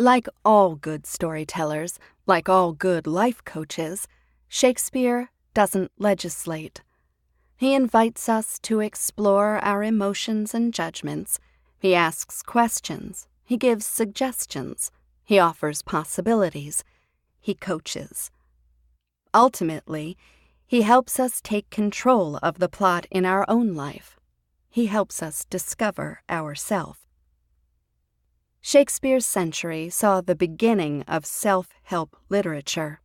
Like all good storytellers, like all good life coaches, Shakespeare doesn't legislate. He invites us to explore our emotions and judgments. He asks questions. He gives suggestions. He offers possibilities. He coaches. Ultimately, he helps us take control of the plot in our own life. He helps us discover ourself. Shakespeare's century saw the beginning of self-help literature.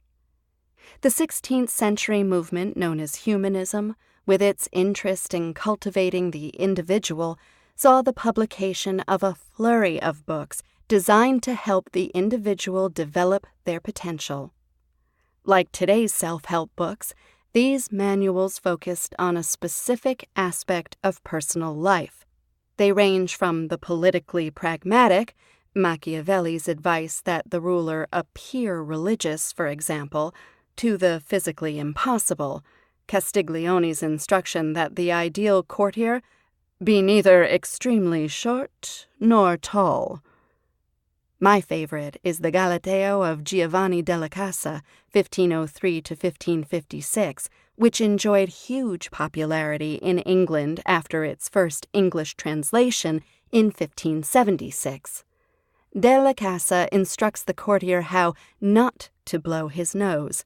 The 16th century movement known as humanism, with its interest in cultivating the individual, saw the publication of a flurry of books designed to help the individual develop their potential. Like today's self-help books, these manuals focused on a specific aspect of personal life. They range from the politically pragmatic, Machiavelli's advice that the ruler appear religious, for example, to the physically impossible, Castiglione's instruction that the ideal courtier be neither extremely short nor tall. My favorite is the Galateo of Giovanni della Casa, 1503 to 1556, which enjoyed huge popularity in England after its first English translation in 1576. Della Casa instructs the courtier how not to blow his nose.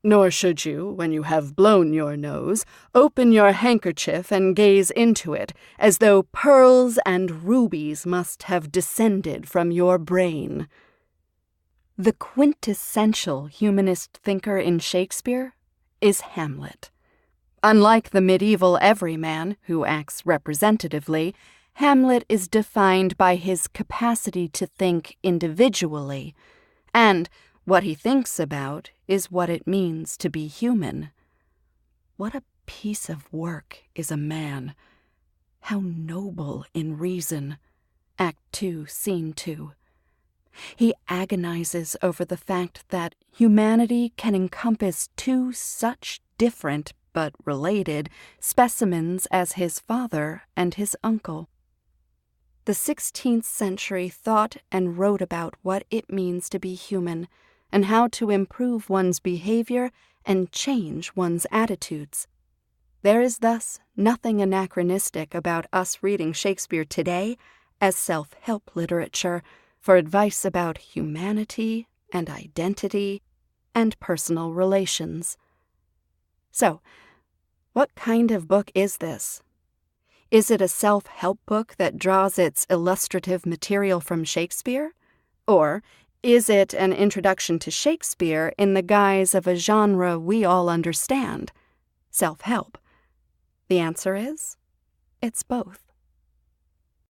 Nor should you, when you have blown your nose, open your handkerchief and gaze into it, as though pearls and rubies must have descended from your brain. The quintessential humanist thinker in Shakespeare is Hamlet. Unlike the medieval everyman, who acts representatively, Hamlet is defined by his capacity to think individually, and what he thinks about is what it means to be human. What a piece of work is a man. How noble in reason. Act 2, Scene 2. He agonizes over the fact that humanity can encompass two such different but related specimens as his father and his uncle. The 16th century thought and wrote about what it means to be human, and how to improve one's behavior and change one's attitudes. There is thus nothing anachronistic about us reading Shakespeare today as self-help literature for advice about humanity and identity and personal relations. So, what kind of book is this? Is it a self-help book that draws its illustrative material from Shakespeare? Or is it an introduction to Shakespeare in the guise of a genre we all understand, self-help? The answer is, it's both.